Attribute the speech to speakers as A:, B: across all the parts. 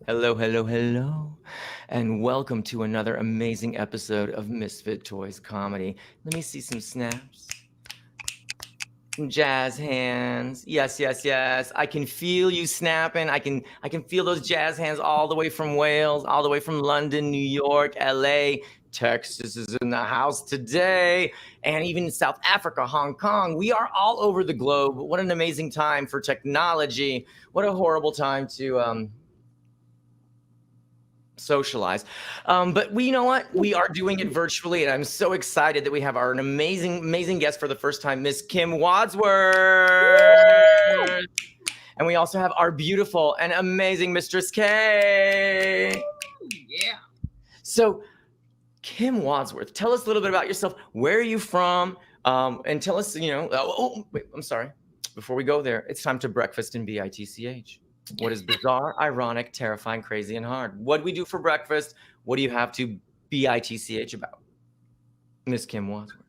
A: Hello, hello, hello, and welcome to another amazing episode of Misfit Toys Comedy. Let me see some snaps. Some jazz hands. Yes, yes, yes. I can feel you snapping. I can feel those jazz hands all the way from Wales, all the way from London, New York, LA. Texas is in the house today, and even South Africa, Hong Kong. We are all over the globe. What an amazing time for technology. What a horrible time to socialize. But you know what? We are doing it virtually, and I'm so excited that we have an amazing guest for the first time, Miss Kim Wadsworth. And we also have our beautiful and amazing Mistress K.
B: Yeah.
A: So, Kim Wadsworth, tell us a little bit about yourself. Where are you from? And tell us, wait, I'm sorry. Before we go there, it's time to breakfast and BITCH. What is bizarre, ironic, terrifying, crazy, and hard? What do we do for breakfast? What do you have to BITCH about? Miss Kim Wadsworth.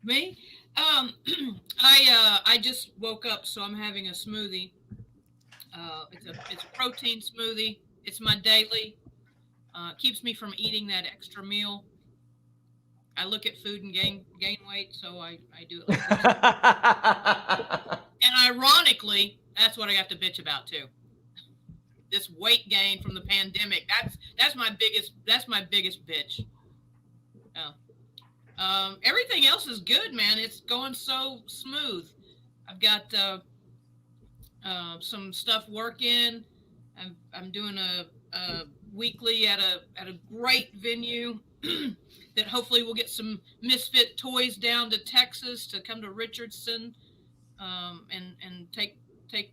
B: Me? I just woke up, so I'm having a smoothie. It's a protein smoothie. It's my daily. Keeps me from eating that extra meal. I look at food and gain weight, so I do it like that. And ironically, that's what I have to bitch about too. This weight gain from the pandemic. That's my biggest bitch. Everything else is good, man. It's going so smooth. I've got some stuff working. I'm doing a weekly at a great venue that hopefully will get some Misfit toys down to Texas to come to Richardson and take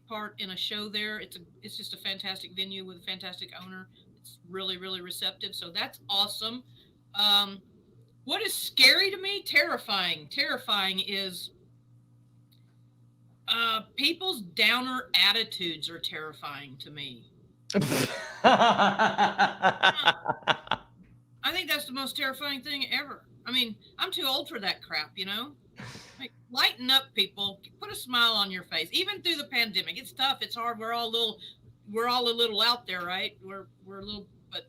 B: part in a show there. It's just a fantastic venue with a fantastic owner. It's really, really receptive. So that's awesome. What is scary to me? Terrifying. Terrifying is people's downer attitudes are terrifying to me. I think that's the most terrifying thing ever. I mean, I'm too old for that crap, you know? Like, lighten up, people. Put a smile on your face. Even through the pandemic, it's tough. It's hard. We're all a little out there, right? We're a little, but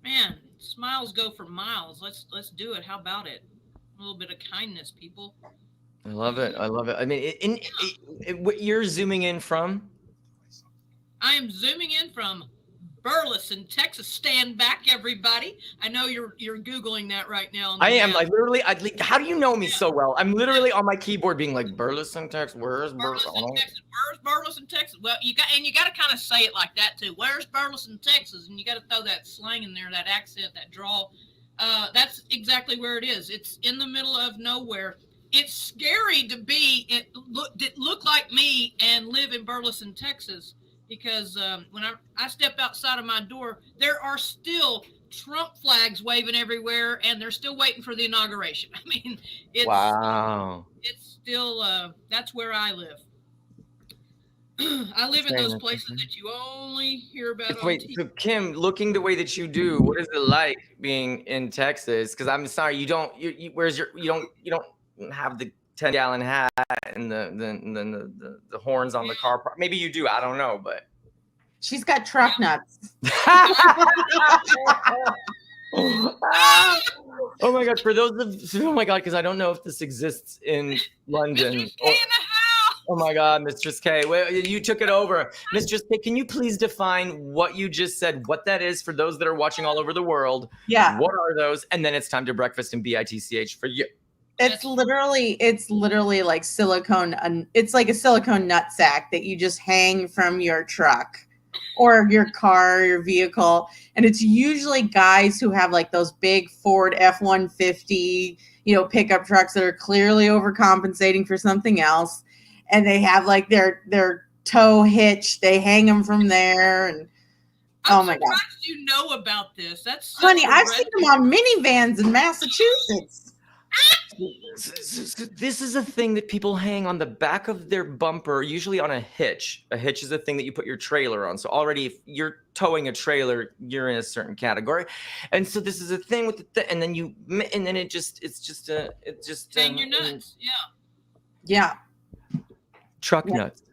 B: man, smiles go for miles. Let's do it. How about it? A little bit of kindness, people.
A: I love it. I love it. I mean, you're zooming in from?
B: I am zooming in from Burleson, Texas. Stand back, everybody. I know you're Googling that right now.
A: I am. Like, literally, how do you know me so well? I'm literally on my keyboard being like, Burleson, Texas. Where's Burleson?
B: Texas? Where's Burleson, Texas? Well, you got to kind of say it like that too. Where's Burleson, Texas? And you got to throw that slang in there, that accent, that drawl. That's exactly where it is. It's in the middle of nowhere. It's scary to look like me and live in Burleson, Texas. Because when I step outside of my door, there are still Trump flags waving everywhere, and they're still waiting for the inauguration. I mean,
A: wow.
B: It's still that's where I live. I live in those places that you only hear about on TV.
A: So Kim, looking the way that you do, what is it like being in Texas? Because I'm sorry, you don't have the 10-gallon hat and the horns on the car. Maybe you do. I don't know, but
C: she's got truck nuts.
A: Oh my God! Oh my God! Because I don't know if this exists in London.
B: Mistress K in the house.
A: Oh my God, Mistress K! Well, you took it over, Mistress K. Can you please define what you just said? What that is for those that are watching all over the world?
C: Yeah.
A: What are those? And then it's time to breakfast and BITCH for you.
C: It's literally like silicone. It's like a silicone nut sack that you just hang from your truck or your car, your vehicle. And it's usually guys who have like those big Ford F-150, pickup trucks that are clearly overcompensating for something else. And they have like their tow hitch. They hang them from there. And
B: oh my God, you know about this? That's
C: honey. I've seen them on minivans in Massachusetts.
A: This is a thing that people hang on the back of their bumper, usually on a hitch. A hitch is a thing that you put your trailer on. So already, if you're towing a trailer, you're in a certain category. And so this is a thing with and then it's just
B: hang your nuts.
C: Yeah.
A: Truck nuts.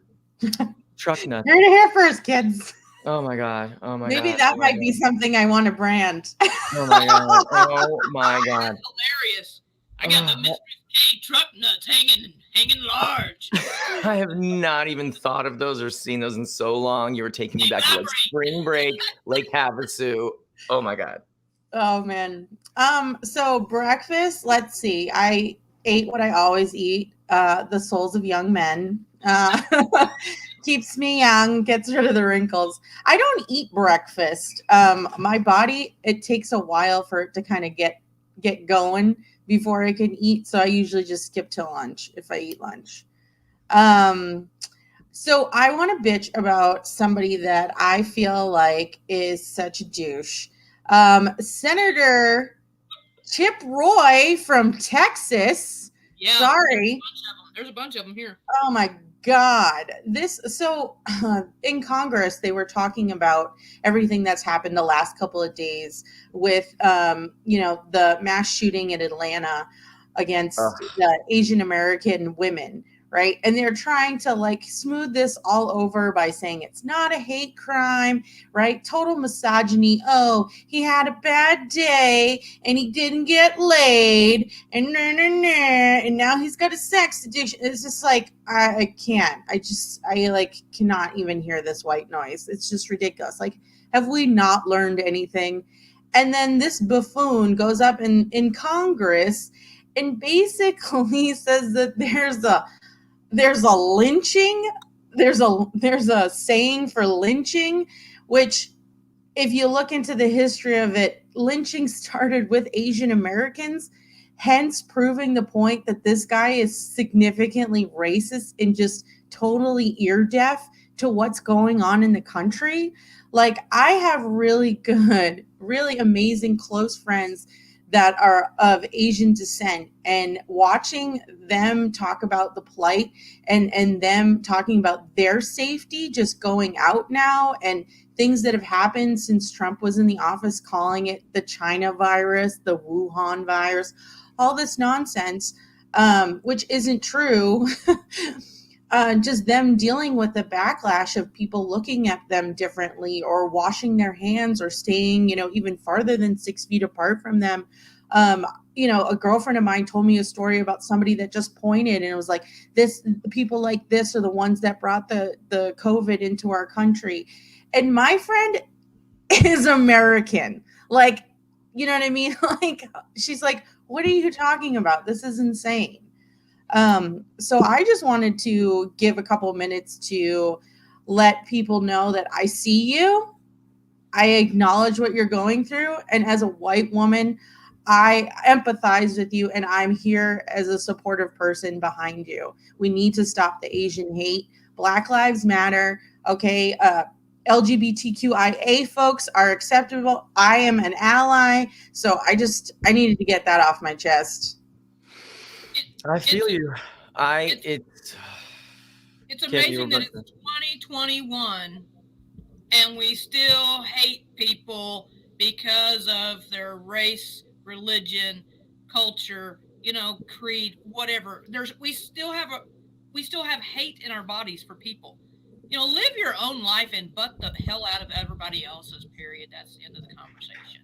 A: Truck nuts.
C: You're gonna hear first, kids.
A: Oh my God. Oh my
C: Maybe
A: God.
C: that
A: Oh my
C: might be
A: God.
C: something I want to brand.
A: Oh my God. Oh my God.
B: That's hilarious. I got the Mistress K truck nuts hanging large.
A: I have not even thought of those or seen those in so long. You were taking me back to like spring break, Lake Havasu. Oh my God.
C: Oh man. So breakfast, let's see. I ate what I always eat, the souls of young men. Keeps me young, gets rid of the wrinkles. I don't eat breakfast. My body, it takes a while for it to kind of get going before I can eat. So I usually just skip to lunch if I eat lunch. So I want to bitch about somebody that I feel like is such a douche. Senator Chip Roy from Texas.
B: Yeah.
C: Sorry.
B: There's a bunch of them here.
C: Oh my God. In Congress, they were talking about everything that's happened the last couple of days with, the mass shooting in Atlanta against the Asian American women, right? And they're trying to like smooth this all over by saying it's not a hate crime, right? Total misogyny. Oh, he had a bad day and he didn't get laid and and now he's got a sex addiction. It's just like, I can't. I like cannot even hear this white noise. It's just ridiculous. Like, have we not learned anything? And then this buffoon goes up in Congress and basically says that there's a lynching, there's a saying for lynching, which if you look into the history of it, lynching started with Asian Americans, hence proving the point that this guy is significantly racist and just totally ear deaf to what's going on in the country. Like, I have really good, really amazing close friends that are of Asian descent, and watching them talk about the plight and them talking about their safety just going out now, and things that have happened since Trump was in the office, calling it the China virus, the Wuhan virus, all this nonsense, which isn't true. Just them dealing with the backlash of people looking at them differently or washing their hands or staying, even farther than 6 feet apart from them. A girlfriend of mine told me a story about somebody that just pointed and it was like, people like this are the ones that brought the COVID into our country. And my friend is American. Like, you know what I mean? Like, she's like, what are you talking about? This is insane. So I just wanted to give a couple minutes to let people know that I see you. I acknowledge what you're going through. And as a white woman, I empathize with you and I'm here as a supportive person behind you. We need to stop the Asian hate. Black Lives Matter. Okay. LGBTQIA folks are acceptable. I am an ally. So I needed to get that off my chest.
A: I feel you. It's
B: amazing that it's 2021 and we still hate people because of their race, religion, culture, creed, whatever. We still have hate in our bodies for people. Live your own life and butt the hell out of everybody else's, period. That's the end of the conversation.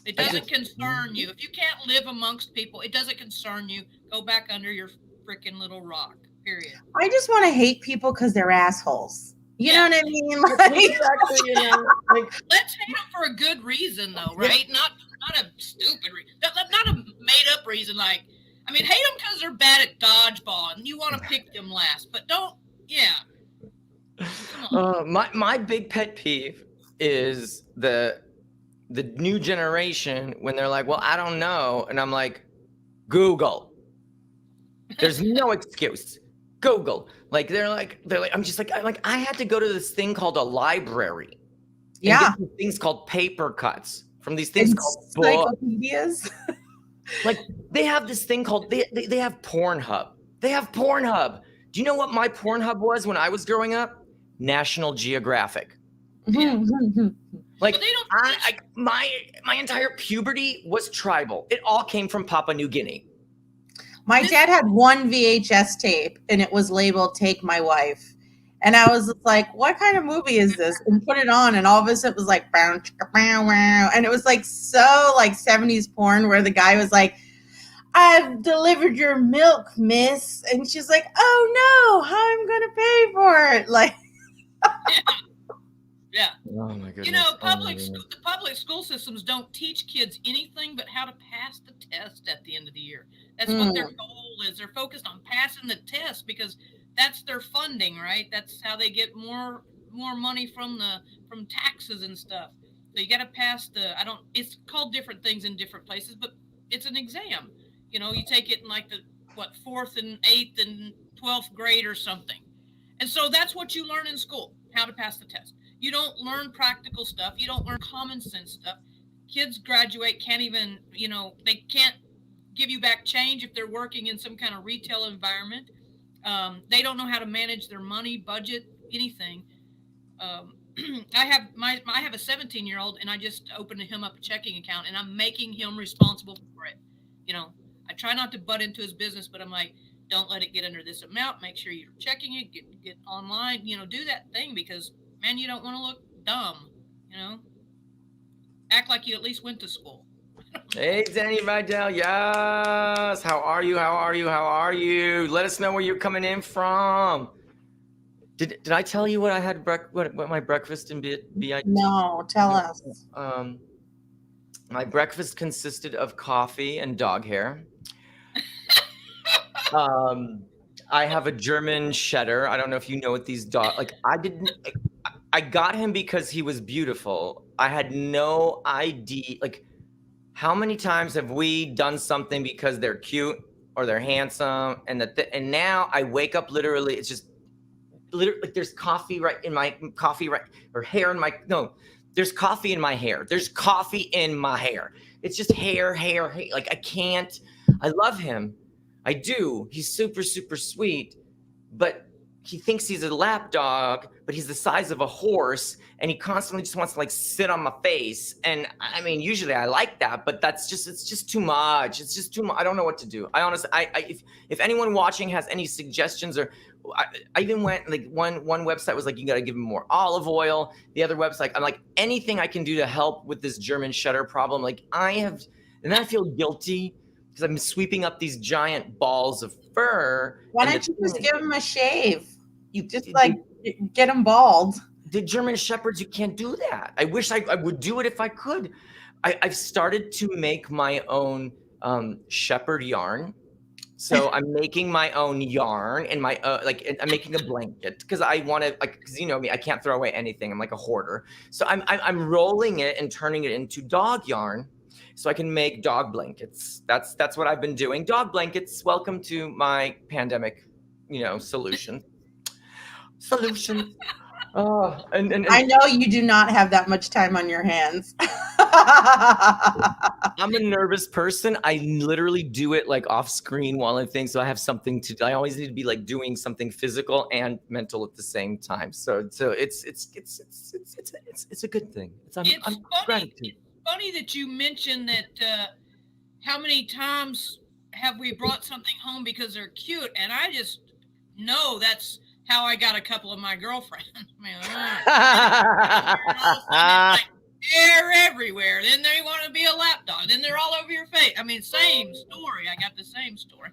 B: It doesn't concern you. If you can't live amongst people, it doesn't concern you. Go back under your freaking little rock, period.
C: I just want to hate people because they're assholes. You know what I mean?
B: Let's hate them for a good reason, though, right? Not a stupid reason. Not a made-up reason. Hate them because they're bad at dodgeball and you want to pick them last. But don't, Come on.
A: My big pet peeve is the new generation when they're like, well, I don't know. And I'm like, Google. There's no excuse. Google. Like, they're like, I'm just like, I had to go to this thing called a library.
C: Yeah.
A: And get these things called paper cuts from these things called
C: encyclopedias.
A: Like, they have this thing called, they have Pornhub. They have Pornhub. Do you know what my Pornhub was when I was growing up? National Geographic.
C: Yeah.
A: Like, my entire puberty was tribal. It all came from Papua New Guinea.
C: My dad had one VHS tape and it was labeled "Take My Wife." And I was just like, what kind of movie is this? And put it on, and all of a sudden it was like, bow, chicka, bow, wow. And it was like so like 70s porn where the guy was like, I've delivered your milk, miss. And she's like, oh no, how am I going to pay for it? Like,
B: Yeah.
A: Oh my goodness.
B: You know,
A: Oh my goodness.
B: the public school systems don't teach kids anything but how to pass the test at the end of the year. That's what their goal is. They're focused on passing the test because that's their funding, right? That's how they get more money from taxes and stuff. So you got to pass it's called different things in different places, but it's an exam. You know, you take it in like the fourth and eighth and 12th grade or something. And so that's what you learn in school, how to pass the test. You don't learn practical stuff. You don't learn common sense stuff. Kids graduate, can't even, they can't give you back change if they're working in some kind of retail environment. They don't know how to manage their money, budget, anything. I have a 17-year-old, and I just opened him up a checking account, and I'm making him responsible for it. I try not to butt into his business, but I'm like, don't let it get under this amount. Make sure you're checking it, get online, do that thing because, man, you don't want to look dumb, Act like you at least went to school.
A: Hey, Danny Vidal. Yes. How are you? How are you? How are you? Let us know where you're coming in from. Did I tell you what I had what my breakfast in BIT?
C: no, tell us.
A: My breakfast consisted of coffee and dog hair. I have a German Shedder. I don't know if you know what these dogs like. I got him because he was beautiful. I had no idea. Like, how many times have we done something because they're cute or they're handsome, and and now I wake up literally. It's just literally like there's coffee right in my or hair in my There's coffee in my hair. There's coffee in my hair. It's just hair. Like, I can't. I love him. I do. He's super, super sweet, but he thinks he's a lap dog, but he's the size of a horse, and he constantly just wants to like sit on my face. And I mean, usually I like that, but it's just too much. It's just too much. I don't know what to do. I honestly, if anyone watching has any suggestions, or I even went like one website was like, you got to give him more olive oil. The other website, I'm like, anything I can do to help with this German Shedder problem. Like, and then I feel guilty because I'm sweeping up these giant balls of fur.
C: Why don't you just give him a shave? You just get him bald.
A: The German Shepherds, you can't do that. I wish I would do it if I could. I've started to make my own shepherd yarn. So I'm making my own yarn and I'm making a blanket because I want to, because you know me, I can't throw away anything. I'm like a hoarder. So I'm rolling it and turning it into dog yarn so I can make dog blankets. That's what I've been doing. Dog blankets. Welcome to my pandemic, solution. Oh, and
C: I know you do not have that much time on your hands.
A: I'm a nervous person. I literally do it like off screen while I think. So I have something to. I always need to be like doing something physical and mental at the same time. So it's a good thing. I'm gratitude.
B: It's funny that you mentioned that. How many times have we brought something home because they're cute? And I just know that's how I got a couple of my girlfriends. They're everywhere. Then they want to be a lap dog. Then they're all over your face. I mean, same story. I got the same story.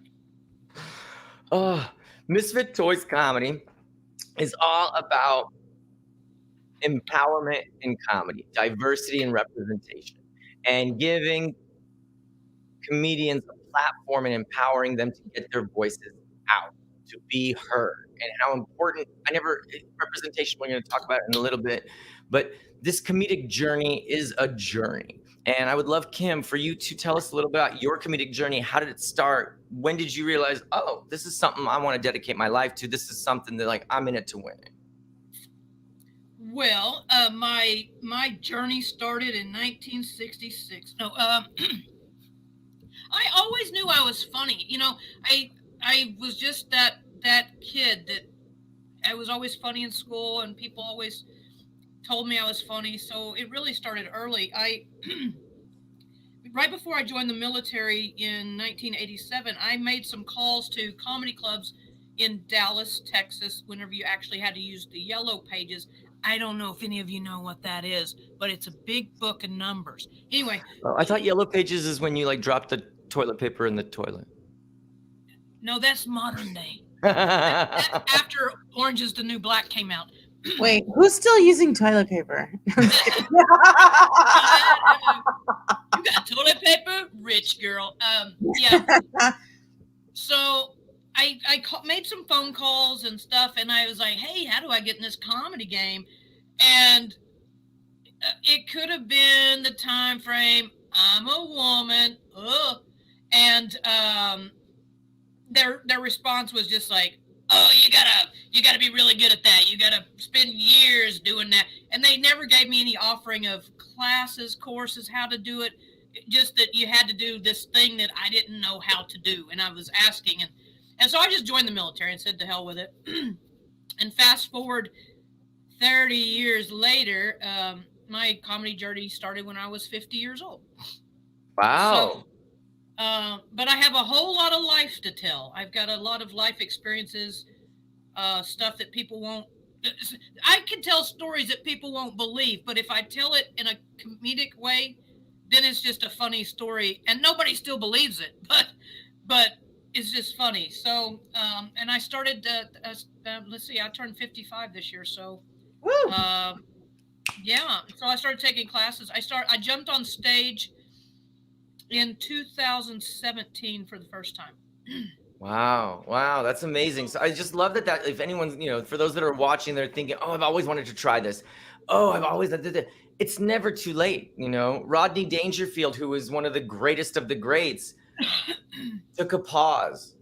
A: Oh, Misfit Toys Comedy is all about empowerment in comedy, diversity and representation, and giving comedians a platform and empowering them to get their voices out, to be heard, and how important. Representation, we're going to talk about it in a little bit, but this comedic journey is a journey. And I would love, Kim, for you to tell us a little bit about your comedic journey. How did it start? When did you realize, oh, this is something I want to dedicate my life to? This is something that I'm in it to win it.
B: Well, my journey started in 1966. No, I always knew I was funny. I was just that kid that I was always funny in school, and people always told me I was funny. So it really started early. Right before I joined the military in 1987, I made some calls to comedy clubs in Dallas, Texas, whenever you actually had to use the yellow pages. I don't know if any of you know what that is, but it's a big book of numbers. Anyway.
A: Oh, I thought Yellow Pages is when you like drop the toilet paper in the toilet.
B: No, that's modern day. That's after Orange is the New Black came out.
C: Wait, who's still using toilet paper?
B: You got toilet paper? Rich girl. Yeah. So I made some phone calls and stuff, and I was like, hey, how do I get in this comedy game? And it could have been the time frame. I'm a woman. Ugh. And their response was just like, oh, you gotta be really good at that. You gotta spend years doing that. And they never gave me any offering of classes, courses, how to do it. Just that you had to do this thing that I didn't know how to do. And I was asking. And so I just joined the military and said to hell with it. And fast forward 30 years later, my comedy journey started when I was 50 years old.
A: Wow.
B: So, but I have a whole lot of life to tell. I've got a lot of life experiences, stuff that people won't. I can tell stories that people won't believe, but if I tell it in a comedic way, then it's just a funny story, and nobody still believes it. But it's just funny. So, and I started. Let's see, I turned 55 this year, so.
C: Woo.
B: Yeah. So I started taking classes. I jumped on stage in 2017 for the first time.
A: Wow, that's amazing. So I just love that if anyone's, for those that are watching, they're thinking, oh, I've always wanted to try this. Oh, I've always, it's never too late. Rodney Dangerfield, who was one of the greatest of the greats, took a pause,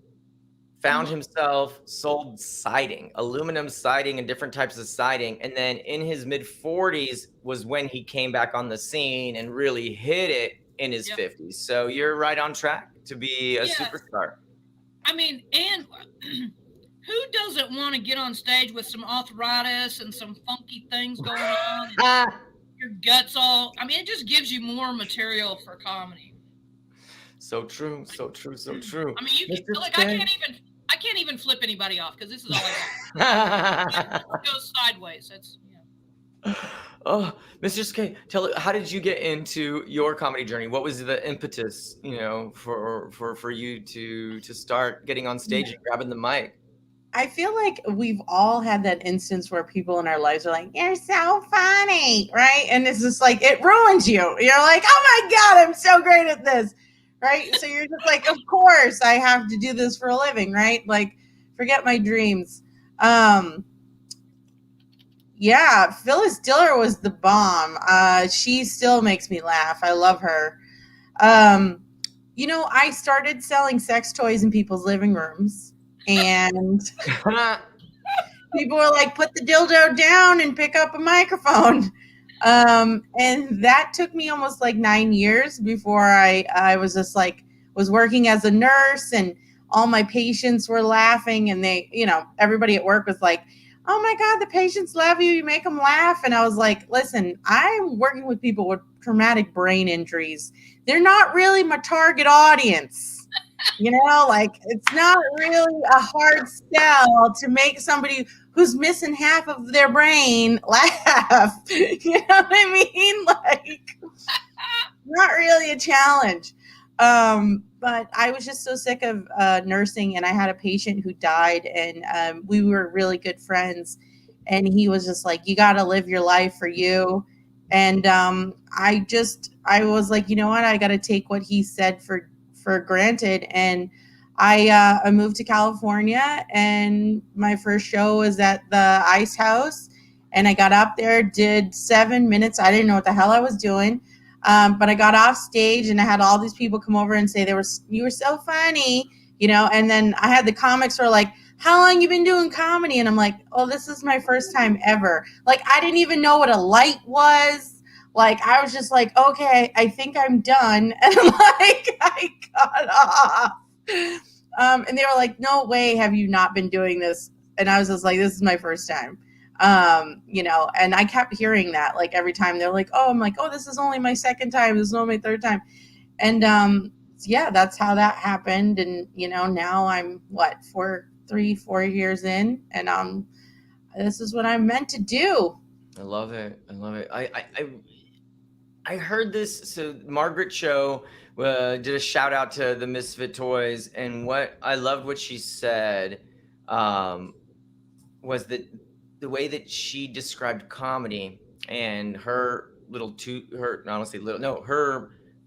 A: found himself, sold siding, aluminum siding and different types of siding. And then in his mid 40s was when he came back on the scene and really hit it in his 50s. So you're right on track to be a superstar.
B: I mean, and who doesn't want to get on stage with some arthritis and some funky things going on? And your guts all, I mean, it just gives you more material for comedy.
A: So true.
B: I mean, I can't even flip anybody off because this is all I got. It goes sideways. That's,
A: Oh, Mistress K, how did you get into your comedy journey? What was the impetus, for you to start getting on stage and grabbing the mic?
C: I feel like we've all had that instance where people in our lives are like, you're so funny, right? And it's just like, it ruins you. You're like, oh my God, I'm so great at this, right? So you're just like, of course I have to do this for a living, right? Like, forget my dreams. Yeah, Phyllis Diller was the bomb. She still makes me laugh. I love her. I started selling sex toys in people's living rooms, and people were like, put the dildo down and pick up a microphone. And that took me almost like 9 years before I was just like, was working as a nurse, and all my patients were laughing, and they, everybody at work was like, oh my God, the patients love you. You make them laugh. And I was like, listen, I'm working with people with traumatic brain injuries. They're not really my target audience. It's not really a hard sell to make somebody who's missing half of their brain laugh. You know what I mean? Not really a challenge. But I was just so sick of nursing, and I had a patient who died, and we were really good friends, and he was just like, you got to live your life for you. And I was like, you know what? I got to take what he said for granted. And I moved to California, and my first show was at the Ice House, and I got up there, did 7 minutes. I didn't know what the hell I was doing. But I got off stage, and I had all these people come over and say you were so funny, and then I had the comics who were like, how long you been doing comedy? And I'm like, oh, this is my first time ever. I didn't even know what a light was. I was just like, okay, I think I'm done. And I got off. And they were like, no way have you not been doing this. And I was just like, this is my first time. And I kept hearing that every time they're like, oh, I'm like, oh, this is only my second time. This is only my third time. And, that's how that happened. And, now I'm 3-4 years in, and this is what I'm meant to do.
A: I love it. I love it. I heard this. So Margaret Cho did a shout out to the Misfit Toys, and what I loved what she said was that the way that she described comedy and her her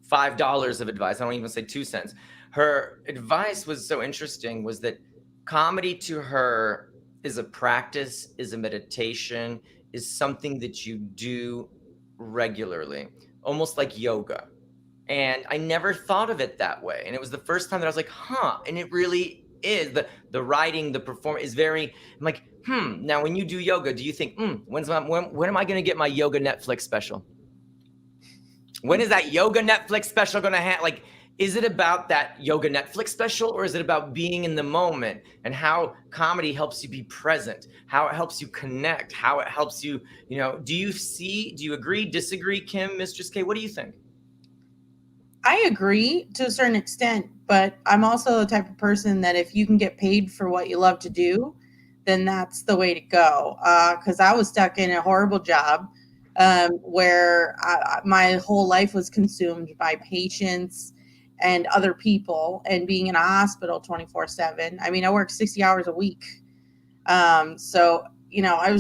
A: $5 of advice. I don't even say 2 cents. Her advice was so interesting. Was that comedy to her is a practice, is a meditation, is something that you do regularly, almost like yoga. And I never thought of it that way. And it was the first time that I was like, huh. And it really is. The writing, the performance is very, I'm like, now when you do yoga, do you think, when am I going to get my yoga Netflix special? When is that yoga Netflix special going to have? Like, is it about that yoga Netflix special, or is it about being in the moment and how comedy helps you be present, how it helps you connect, how it helps you, do you agree, disagree, Kim, Mistress K? What do you think?
C: I agree to a certain extent, but I'm also the type of person that if you can get paid for what you love to do, then that's the way to go. Because I was stuck in a horrible job where my whole life was consumed by patients and other people, and being in a hospital 24/7. I mean, I worked 60 hours a week. So, I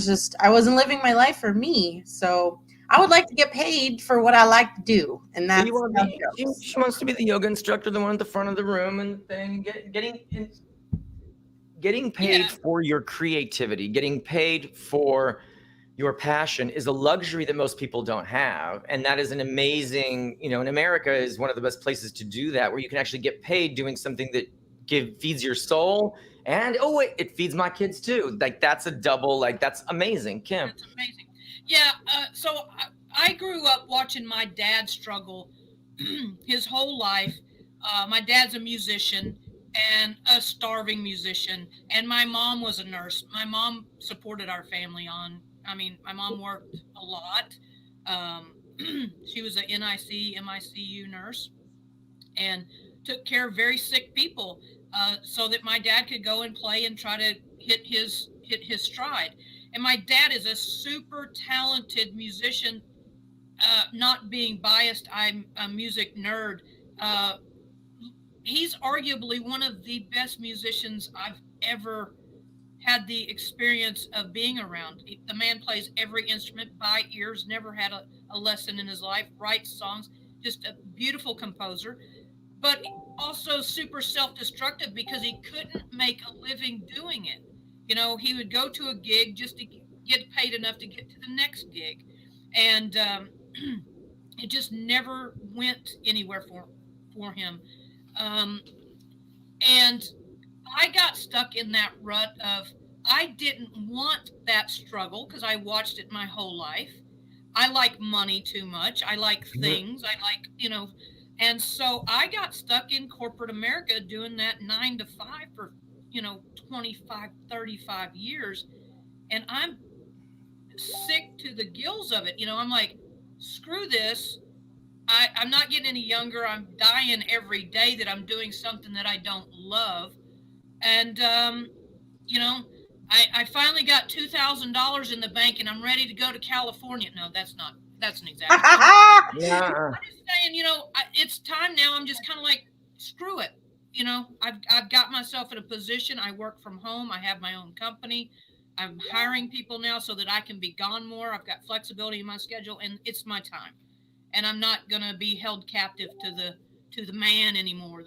C: wasn't living my life for me. So I would like to get paid for what I like to do. And that's
A: she wants to be the yoga instructor, the one at the front of the room, and then getting paid for your creativity, getting paid for your passion is a luxury that most people don't have. And that is an amazing, in America is one of the best places to do that, where you can actually get paid doing something that feeds your soul. And it feeds my kids too. Like, that's a double, that's amazing. Kim.
B: That's amazing. Yeah. So I grew up watching my dad struggle his whole life. My dad's a musician, and a starving musician. And my mom was a nurse. My mom supported our family my mom worked a lot. She was a MICU nurse, and took care of very sick people, so that my dad could go and play and try to hit his stride. And my dad is a super talented musician. Not being biased, I'm a music nerd. He's arguably one of the best musicians I've ever had the experience of being around. The man plays every instrument by ears, never had a lesson in his life, writes songs, just a beautiful composer, but also super self-destructive because he couldn't make a living doing it. He would go to a gig just to get paid enough to get to the next gig. And it just never went anywhere for him. And I got stuck in that rut of, I didn't want that struggle because I watched it my whole life. I like money too much. I like things. I like, and so I got stuck in corporate America doing that 9 to 5 for, 25, 35 years. And I'm sick to the gills of it. I'm like, screw this. I'm not getting any younger. I'm dying every day that I'm doing something that I don't love. And, I finally got $2,000 in the bank, and I'm ready to go to California. No, that's an exaggeration.
A: Yeah.
B: I'm just saying, it's time now. I'm just kind of like, screw it. I've got myself in a position. I work from home. I have my own company. I'm hiring people now so that I can be gone more. I've got flexibility in my schedule, and it's my time. And I'm not going to be held captive to the man anymore.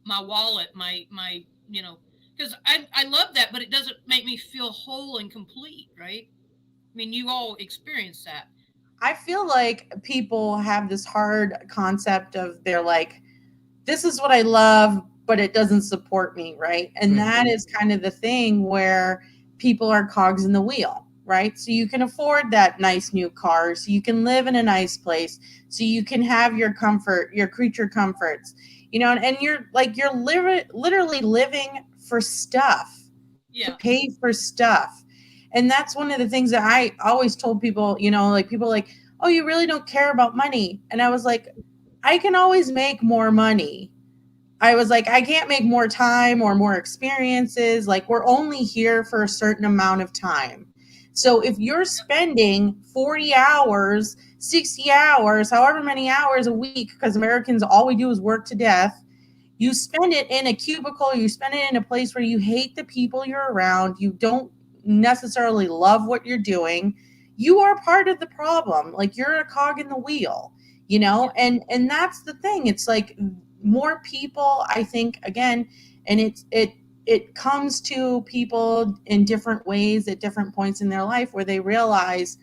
B: My wallet, my because I love that, but it doesn't make me feel whole and complete, right? I mean, you all experience that.
C: I feel like people have this hard concept of, they're like, this is what I love, but it doesn't support me, right? And that is kind of the thing where people are cogs in the wheel, right? So you can afford that nice new car, so you can live in a nice place, so you can have your comfort, your creature comforts, and you're literally living for stuff, to pay for stuff. And that's one of the things that I always told people, people like, oh, you really don't care about money. And I was like, I can always make more money. I was like, I can't make more time or more experiences. Like, we're only here for a certain amount of time. So if you're spending 40 hours, 60 hours, however many hours a week, because Americans, all we do is work to death, you spend it in a cubicle, you spend it in a place where you hate the people you're around, you don't necessarily love what you're doing, you are part of the problem. Like, you're a cog in the wheel, you know? And that's the thing. It's like more people, I think, again, and it comes to people in different ways at different points in their life where they realize,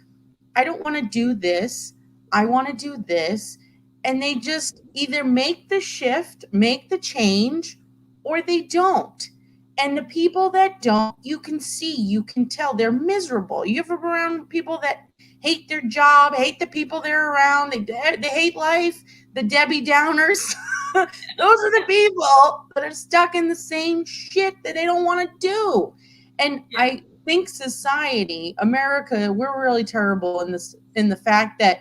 C: I don't want to do this. I want to do this. And they just either make the shift, make the change, or they don't. And the people that don't, you can see, you can tell they're miserable. You ever around people that hate their job, hate the people they're around, they hate life, the Debbie Downers. Those are the people that are stuck in the same shit that they don't want to do. And I think society, America, we're really terrible in the fact that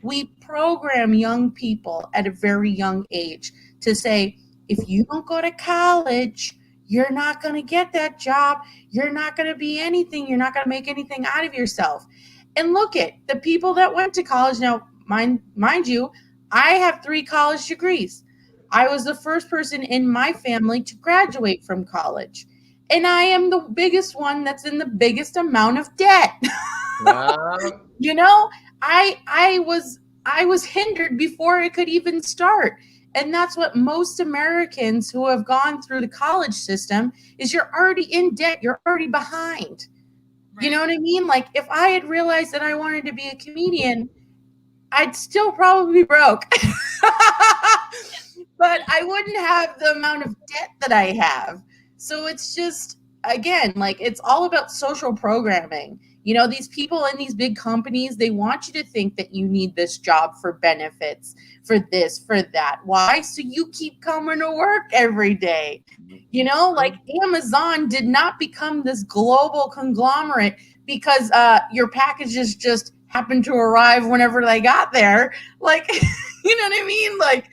C: we program young people at a very young age to say, if you don't go to college, you're not going to get that job. You're not going to be anything. You're not going to make anything out of yourself. And look at the people that went to college. Now, mind you, I have 3 college degrees. I was the first person in my family to graduate from college. And I am the biggest one that's in the biggest amount of debt. You know, I was hindered before it could even start. And that's what most Americans who have gone through the college system is, you're already in debt. You're already behind. Right. You know what I mean? Like, if I had realized that I wanted to be a comedian, I'd still probably be broke. But I wouldn't have the amount of debt that I have. So it's just, again, like, it's all about social programming. You know, these people in these big companies, they want you to think that you need this job for benefits, for this, for that. Why? So you keep coming to work every day. You know, like, Amazon did not become this global conglomerate because your packages just happened to arrive whenever they got there. Like, you know what I mean? Like,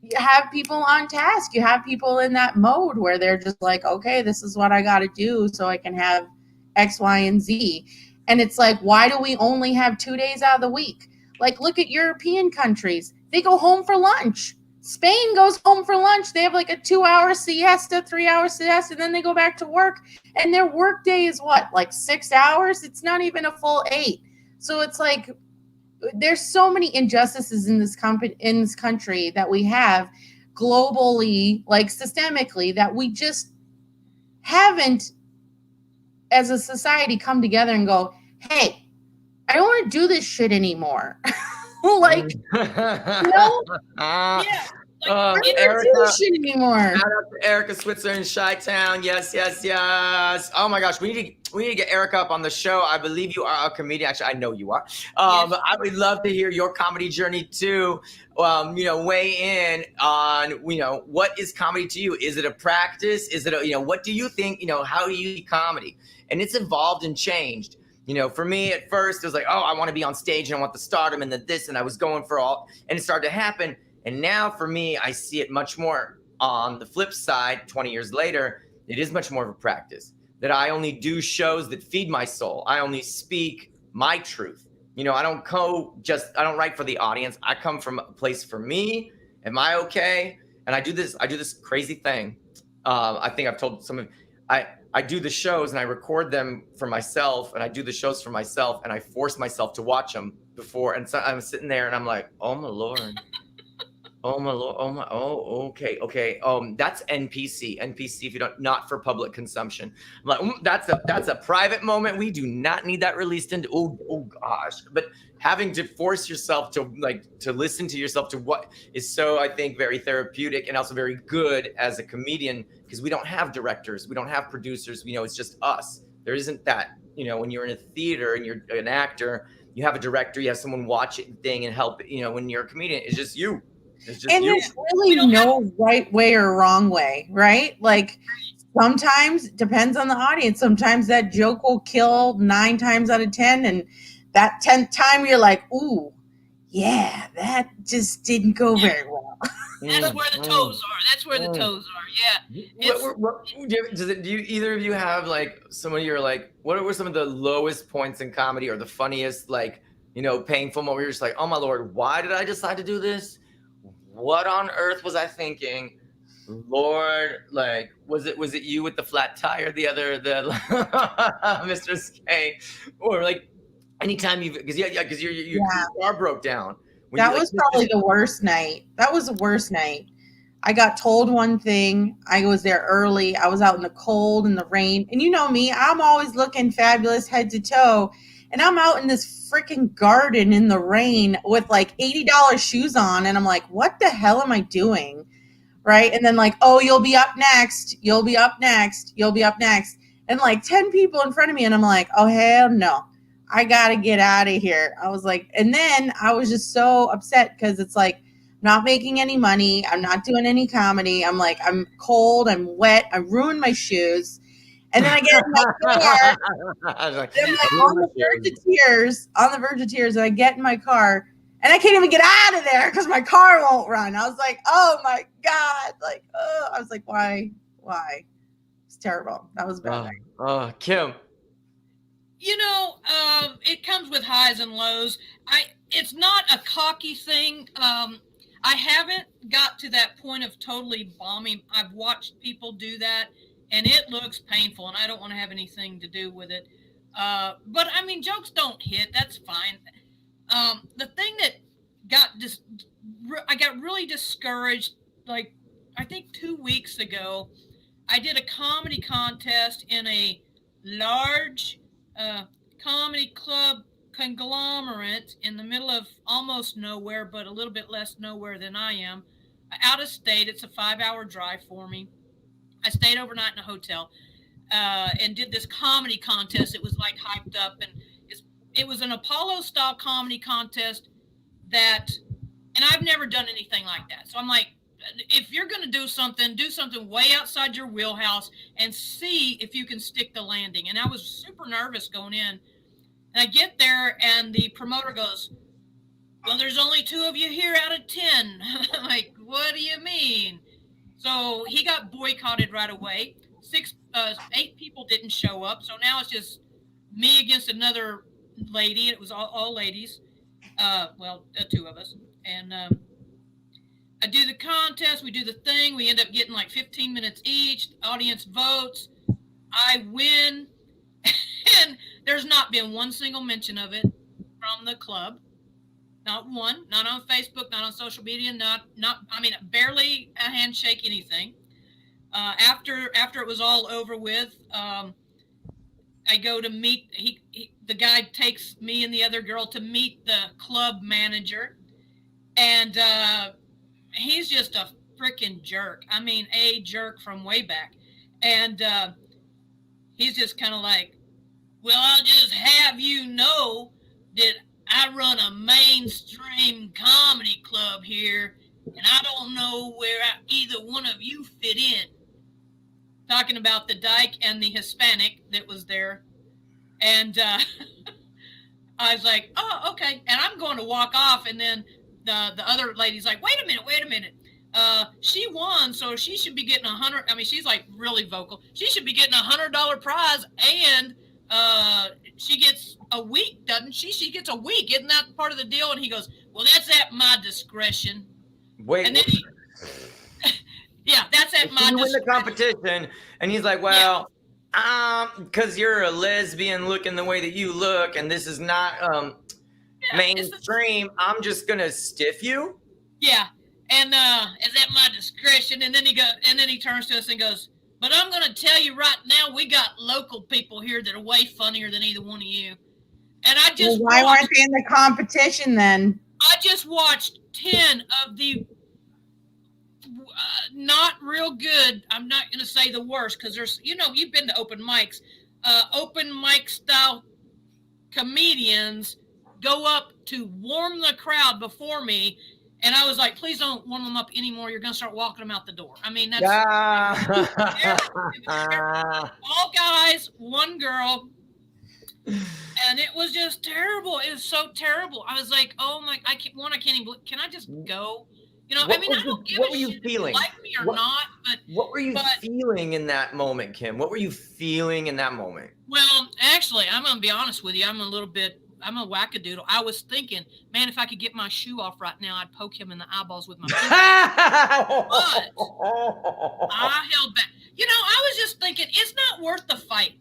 C: you have people on task. You have people in that mode where they're just like, okay, this is what I got to do so I can have X, Y, and Z. And it's like, why do we only have 2 days out of the week? Like, look at European countries. They go home for lunch. Spain goes home for lunch. They have like a 2-hour siesta, 3-hour siesta, and then they go back to work. And their work day is what, like 6 hours? It's not even a full 8. So it's like, there's so many injustices in this country that we have globally, like systemically, that we just haven't, as a society, come together and go, hey, I don't want to do this shit anymore. Like, no, yeah.
A: Erica,
C: do this shit anymore.
A: Shout out to Erica Switzer in Chi-Town. Yes, yes, yes. Oh my gosh, we need to get Erica up on the show. I believe you are a comedian. Actually, I know you are. Yes. I would love to hear your comedy journey too. You know, weigh in on, you know, what is comedy to you? Is it a practice? Is it a, you know, what do you think? You know, how do you see comedy? And it's evolved and changed. You know, for me at first, it was like, oh, I want to be on stage and I want the stardom and the this, and I was going for all, and it started to happen. And now for me, I see it much more on the flip side. 20 years later, it is much more of a practice, that I only do shows that feed my soul. I only speak my truth. You know, I don't write for the audience. I come from a place for me. Am I okay? And I do this crazy thing. I think I've told some of, I do the shows and I record them for myself, and I do the shows for myself, and I force myself to watch them before. And so I'm sitting there and I'm like, oh my Lord. Oh my Lord. Oh my. Oh, okay. Okay. That's NPC. NPC. If you don't, not for public consumption. I'm like, that's a private moment. We do not need that released into. Oh gosh. But having to force yourself to listen to yourself, to what is so, I think, very therapeutic and also very good as a comedian, because we don't have directors, we don't have producers. You know, it's just us. There isn't that. You know, when you're in a theater and you're an actor, you have a director, you have someone watch it thing and help. You know, when you're a comedian, it's just you. And
C: there's really no right way or wrong way, right? Like, sometimes it depends on the audience. Sometimes that joke will kill 9 times out of 10, and that 10th time you're like, ooh, yeah, that just didn't go very well.
B: That's where the toes are. That's where the toes are. Yeah.
A: Do you either of you have like some of your like what were some of the lowest points in comedy or the funniest like painful moment where you're just like, oh my lord, why did I decide to do this? What on earth was I thinking? Lord, like was it you with the flat tire, the Mistress K, or like anytime you because your car broke down.
C: That was probably the worst night. That was the worst night. I got told one thing. I was there early. I was out in the cold and the rain. And you know me, I'm always looking fabulous head to toe. And I'm out in this freaking garden in the rain with like $80 shoes on. And I'm like, what the hell am I doing? Right. And then like, oh, you'll be up next. You'll be up next. You'll be up next. And like 10 people in front of me. And I'm like, oh, hell no. I got to get out of here. I was like, and then I was just so upset because it's like, not making any money. I'm not doing any comedy. I'm like, I'm cold. I'm wet. I ruined my shoes. And then I get in my car. I'm like on the verge of tears. And I get in my car and I can't even get out of there because my car won't run. I was like, oh my God. Like, oh, I was like, why? It's terrible. That was bad.
A: Kim.
B: It comes with highs and lows. It's not a cocky thing. I haven't got to that point of totally bombing. I've watched people do that, and it looks painful, and I don't want to have anything to do with it. But, I mean, jokes don't hit. That's fine. The thing that I got really discouraged, like, I think 2 weeks ago, I did a comedy contest in a large comedy club conglomerate in the middle of almost nowhere, but a little bit less nowhere than I am. Out of state. It's a 5-hour drive for me. I stayed overnight in a hotel and did this comedy contest. It was like hyped up, and it was an Apollo style comedy contest and I've never done anything like that. So I'm like, if you're going to do something way outside your wheelhouse and see if you can stick the landing. And I was super nervous going in. And I get there, and the promoter goes, well, there's only 2 of you here out of 10. I'm like, what do you mean? So he got boycotted right away. 8 people didn't show up. So now it's just me against another lady. It was all ladies. 2 of us. And I do the contest. We do the thing. We end up getting like 15 minutes each. The audience votes. I win. And there's not been one single mention of it from the club. Not one. Not on Facebook, not on social media, barely a handshake, anything. After it was all over with, I go to meet, the guy takes me and the other girl to meet the club manager. And he's just a freaking jerk. I mean, a jerk from way back. And he's just kind of like, well, I'll just have you know that I run a mainstream comedy club here, and I don't know where either one of you fit in. Talking about the dyke and the Hispanic that was there. And I was like, oh, okay. And I'm going to walk off, and then the other lady's like, wait a minute. She won, so she should be getting $100. I mean, she's like really vocal. She should be getting $100 prize, and she gets a week, doesn't she? She gets a week. Isn't that part of the deal? And he goes, well, that's at my discretion.
A: Wait.
B: And then yeah, that's at my discretion.
A: You win the competition, and he's like, well, because you're a lesbian looking the way that you look, and this is not mainstream, I'm just gonna stiff you.
B: Yeah, and is at my discretion. And then he turns to us and goes, but I'm gonna tell you right now, we got local people here that are way funnier than either one of you. And I just
C: why weren't they in the competition then?
B: I just watched 10 of the not real good. I'm not gonna say the worst because there's you've been to open mics, open mic style comedians go up to warm the crowd before me, and I was like, please don't warm them up anymore. You're going to start walking them out the door. I mean, that's all guys, one girl. And it was just terrible. It was so terrible. I was like, oh my, I can't even believe, can I just go? You know, I mean, I don't give
A: what
B: a
A: were you
B: shit if you
A: feeling?
B: like me or
A: What-
B: not,
A: What were you
B: but
A: feeling in that moment, Kim? What were you feeling in that moment?
B: well, actually, I'm going to be honest with you. I'm a wackadoodle. I was thinking, man, if I could get my shoe off right now, I'd poke him in the eyeballs with my boot. But I held back. You know, I was just thinking, it's not worth the fight.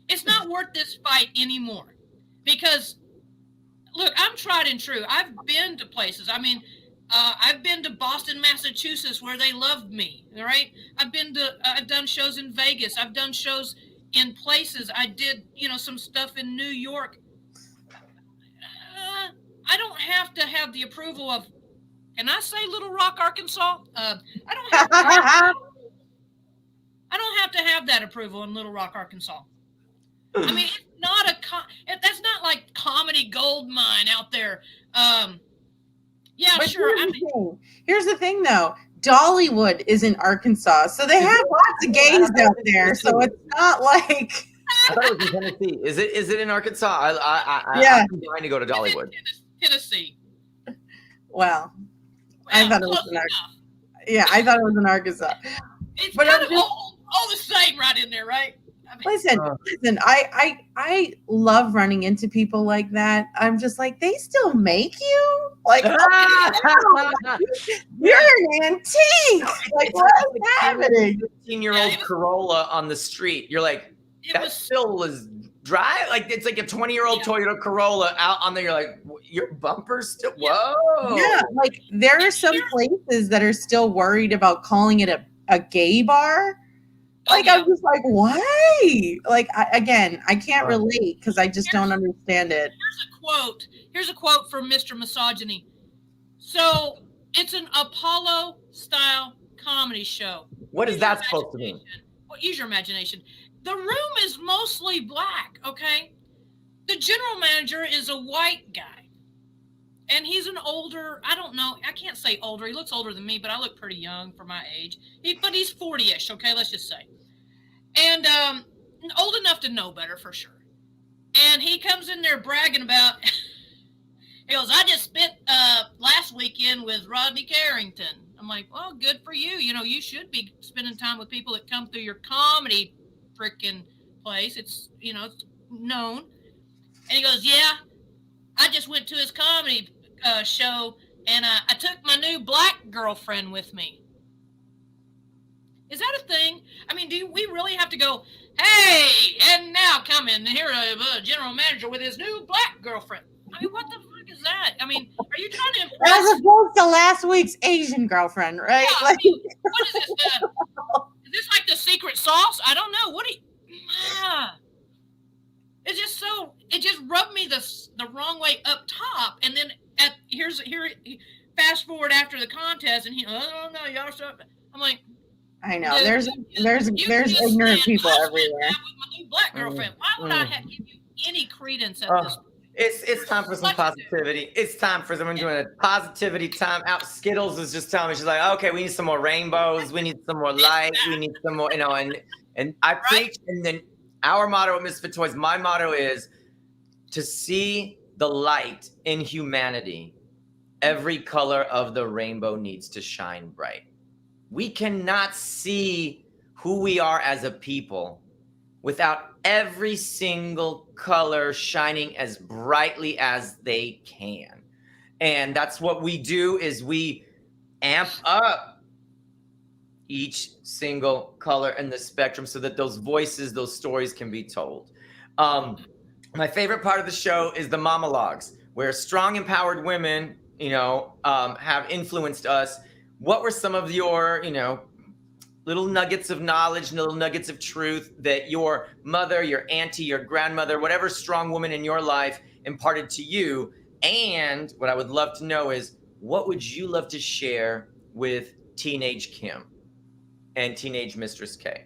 B: It's not worth this fight anymore. Because, look, I'm tried and true. I've been to places. I mean, I've been to Boston, Massachusetts, where they loved me. All right. I've done shows in Vegas. I've done shows in places. I did, some stuff in New York. I don't have to have the approval of, can I say Little Rock, Arkansas? I don't have to have that approval in Little Rock, Arkansas. I mean, it's not that's not like comedy gold mine out there. Yeah,
C: But
B: sure.
C: Here's the thing, though. Dollywood is in Arkansas, so they have lots of gays out there. So it's not like.
A: I thought it was in Tennessee. Is it in Arkansas?
C: Yeah.
A: I'm trying to go to Dollywood.
B: Tennessee.
C: Well, I thought it was in Arkansas. Yeah, I thought it was in Arkansas.
B: It's kind of all the same right in there, right? I mean,
C: listen. I love running into people like that. I'm just like, they still make you like, you're an antique. Like, what is happening?
A: 15-year-old Corolla on the street. You're like, still was dry. Like it's like a 20-year-old Toyota Corolla out on there. You're like, your bumper's still. Whoa.
C: Yeah, like there are some places that are still worried about calling it a gay bar. Like, I'm just like, why? Like, I can't relate because I just don't understand it.
B: Here's a quote from Mr. Misogyny. So, it's an Apollo-style comedy show.
A: What is that supposed to mean?
B: Well, use your imagination. The room is mostly black, okay? The general manager is a white guy. And he's an older, I don't know, I can't say older. He looks older than me, but I look pretty young for my age. But he's 40-ish, okay, let's just say. And old enough to know better for sure. And he comes in there bragging about, he goes, I just spent last weekend with Rodney Carrington. I'm like, well, good for you. You know, you should be spending time with people that come through your comedy freaking place. It's, it's known. And he goes, yeah, I just went to his comedy show, and I took my new black girlfriend with me. Is that a thing? I mean, do we really have to go, hey, and now come in here, a general manager with his new black girlfriend? I mean, what the fuck is that? I mean, are you trying to impress?
C: As opposed to last week's Asian girlfriend, right?
B: Yeah, I mean, what is this? Is this like the secret sauce? I don't know. What do you... It's just so, it just rubbed me the wrong way up top. And then fast forward after the contest, and oh no, y'all stop. I'm like,
C: I know there's ignorant people everywhere.
B: With my new black girlfriend, why would I give you any credence at this point?
A: It's time for some positivity. It's time for someone doing a positivity time out. Skittles is just telling me, she's like, okay, we need some more rainbows, we need some more light, we need some more, and I preach, and then our motto at Misfit Toys, my motto is to see the light in humanity. Every color of the rainbow needs to shine bright. We cannot see who we are as a people without every single color shining as brightly as they can. And that's what we do, is we amp up each single color in the spectrum so that those voices, those stories can be told. My favorite part of the show is the monologues, where strong, empowered women, have influenced us. What were some of your, little nuggets of knowledge, little nuggets of truth that your mother, your auntie, your grandmother, whatever strong woman in your life imparted to you? And what I would love to know is, what would you love to share with teenage Kim and teenage Mistress K?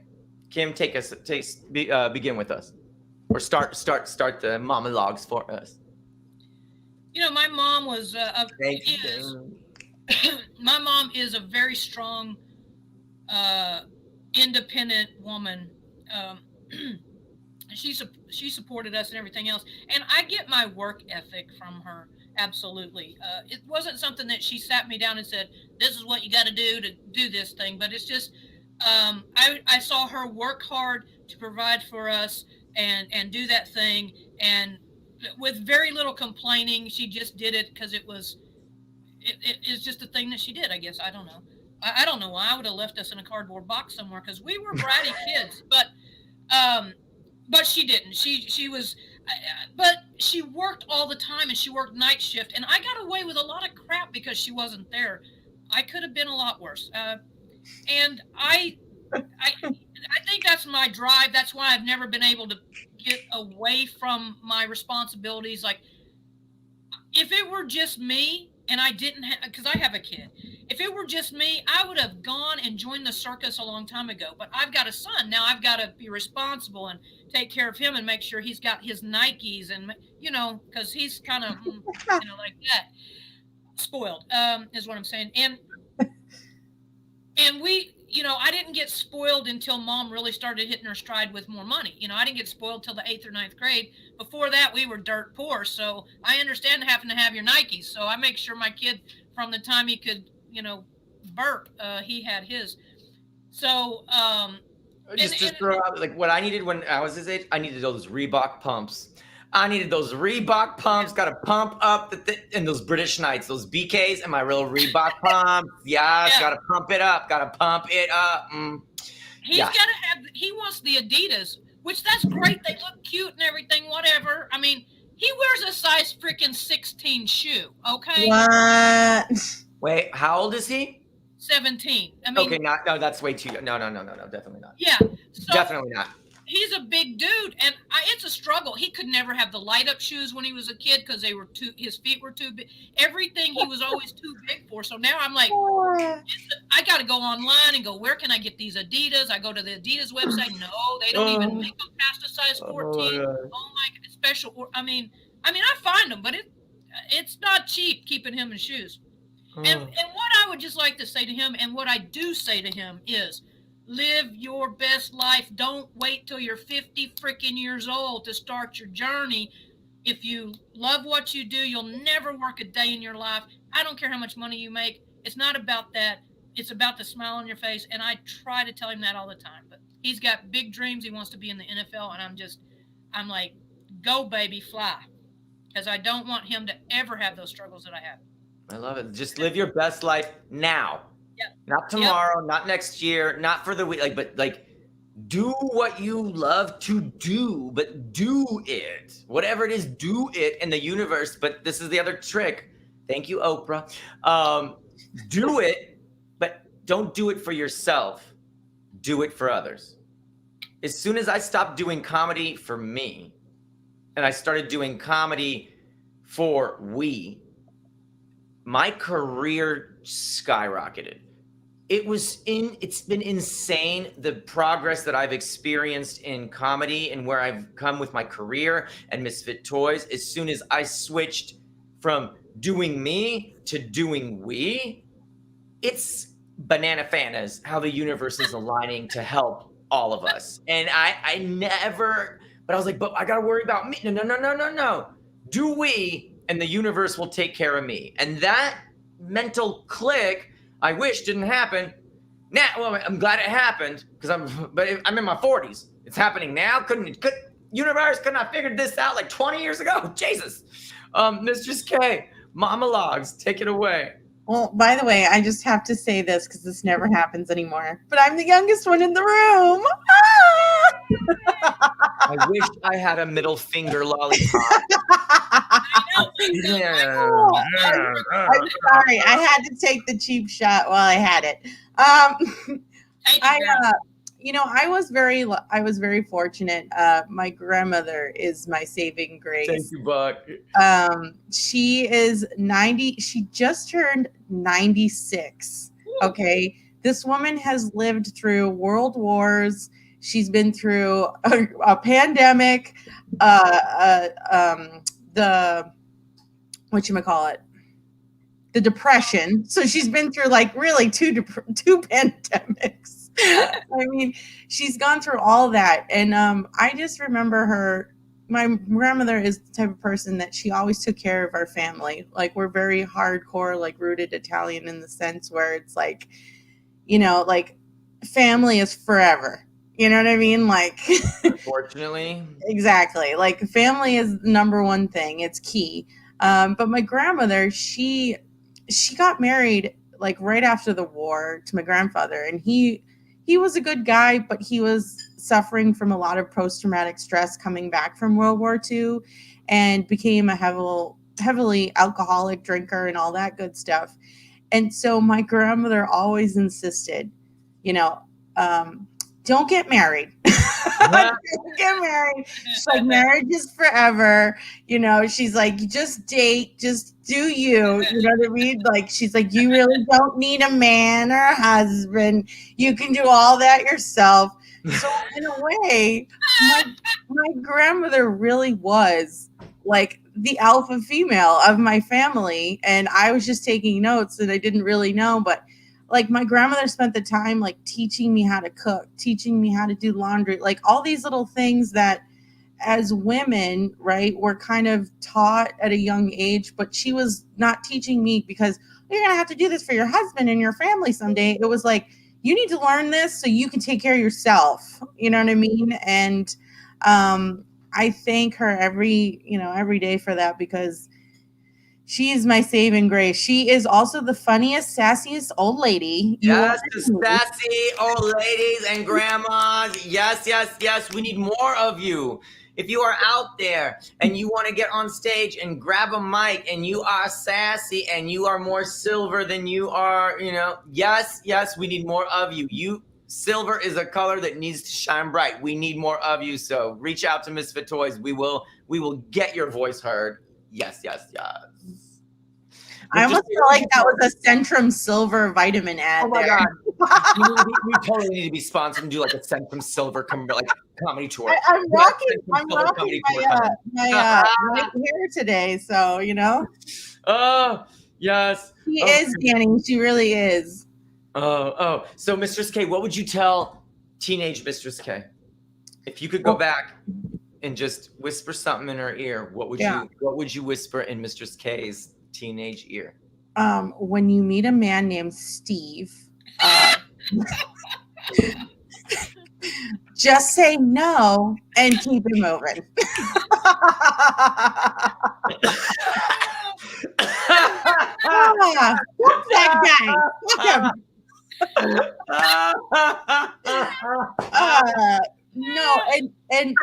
A: Kim, begin with us, or start the monologues for us.
B: My mom was my mom is a very strong, independent woman. she supported us and everything else. And I get my work ethic from her. Absolutely. It wasn't something that she sat me down and said, this is what you got to do this thing. But it's just, I saw her work hard to provide for us and do that thing. And with very little complaining, she just did it because it is just a thing that she did, I guess. I don't know. I don't know why. I would have left us in a cardboard box somewhere because we were bratty kids. But she didn't. She was, but she worked all the time and she worked night shift. And I got away with a lot of crap because she wasn't there. I could have been a lot worse. And I think that's my drive. That's why I've never been able to get away from my responsibilities. Like, if it were just me and I didn't have, because I have a kid, if it were just me, I would have gone and joined the circus a long time ago. But I've got a son. Now I've got to be responsible and take care of him and make sure he's got his Nikes and, because he's kind of, like that. Spoiled, is what I'm saying. And we, I didn't get spoiled until mom really started hitting her stride with more money. I didn't get spoiled till the 8th or 9th grade. Before that, we were dirt poor. So I understand having to have your Nikes. So I make sure my kid, from the time he could, burp, he had his. So,
A: just throw out, like, what I needed when I was his age, I needed those Reebok pumps. Got to pump up and those British Knights, those BKs, and my real Reebok pump. Got to pump it up.
B: He's got to have, he wants the Adidas, which that's great. They look cute and everything, whatever. I mean, he wears a size freaking 16 shoe. Okay.
C: What?
A: Wait, how old is he?
B: 17. I mean,
A: okay, no, that's way too. No, definitely not.
B: Yeah. So
A: definitely not.
B: He's a big dude, and it's a struggle. He could never have the light-up shoes when he was a kid because his feet were too big. Everything he was always too big for. So now I'm like, I got to go online and go, where can I get these Adidas? I go to the Adidas website. No, they don't even make them past a size 14. Oh my, special. I mean, I find them, but it's not cheap keeping him in shoes. And what I would just like to say to him, and what I do say to him, is live your best life. Don't wait till you're 50 freaking years old to start your journey. If you love what you do, you'll never work a day in your life. I don't care how much money you make. It's not about that. It's about the smile on your face. And I try to tell him that all the time. But he's got big dreams. He wants to be in the NFL. And I'm like, go, baby, fly. Because I don't want him to ever have those struggles that I have.
A: I love it. Just live your best life now.
B: Yep.
A: Not tomorrow, not next year, not for the week. But do what you love to do, but do it. Whatever it is, do it in the universe. But this is the other trick. Thank you, Oprah. Do it, but don't do it for yourself. Do it for others. As soon as I stopped doing comedy for me, and I started doing comedy for my career skyrocketed. It's been insane, the progress that I've experienced in comedy and where I've come with my career and Misfit Toys. As soon as I switched from doing me to doing it's banana fanas how the universe is aligning to help all of us. And I never, but I was like, but I got to worry about me. No. Do and the universe will take care of me. And that mental click, I wish didn't happen. Now, well, I'm glad it happened because I'm in my 40s. It's happening now. Universe couldn't have figured this out like 20 years ago. Jesus. Mistress K, monologues, take it away.
C: Well, by the way, I just have to say this because this never happens anymore. But I'm the youngest one in the room.
A: I wish I had a middle finger lollipop.
C: I'm sorry. I had to take the cheap shot while I had it. I was very fortunate. My grandmother is my saving grace.
A: Thank you, Buck.
C: She is 90. She just turned 96. Okay. This woman has lived through world wars. She's been through a pandemic, the Depression. So she's been through like really two pandemics. I mean, she's gone through all that. And I just remember her. My grandmother is the type of person that she always took care of our family. Like, we're very hardcore, like, rooted Italian in the sense where it's like, like, family is forever. You know what I mean? Like,
A: Unfortunately.
C: exactly. Like, family is the number one thing. It's key. But my grandmother, she got married like right after the war to my grandfather, and he was a good guy, but he was suffering from a lot of post-traumatic stress coming back from World War II, and became a heavily alcoholic drinker and all that good stuff. And so my grandmother always insisted, you know, don't get married. Don't get married. She's like, marriage is forever. She's like, just date, just do you. You know what I mean? Like, she's like, you really don't need a man or a husband. You can do all that yourself. So in a way, my grandmother really was like the alpha female of my family. And I was just taking notes and I didn't really know, but like, my grandmother spent the time like teaching me how to cook, teaching me how to do laundry, like all these little things that as women, right, we're kind of taught at a young age, but she was not teaching me because you're going to have to do this for your husband and your family someday. It was like, you need to learn this so you can take care of yourself. You know what I mean? And I thank her every day for that, because she is my saving grace. She is also the funniest, sassiest old lady.
A: Yes, the sassy old ladies and grandmas. Yes, yes, yes. We need more of you. If you are out there and you want to get on stage and grab a mic and you are sassy and you are more silver than you are, yes, yes, we need more of you. Silver is a color that needs to shine bright. We need more of you. So reach out to Misfit Toys. We will get your voice heard. Yes, yes, yes.
C: I almost feel like that was a Centrum Silver vitamin ad.
A: Oh my
C: there.
A: God. we totally need to be sponsored and do like a Centrum Silver comedy tour.
C: I'm rocking my hair today, so
A: Oh, yes.
C: She is, Danny. She really is.
A: Oh. So, Mistress K, what would you tell teenage Mistress K? If you could go back and just whisper something in her ear, what would you whisper in Mistress K's teenage ear?
C: When you meet a man named Steve, just say no and keep it moving. Fuck that guy. Fuck him. No, and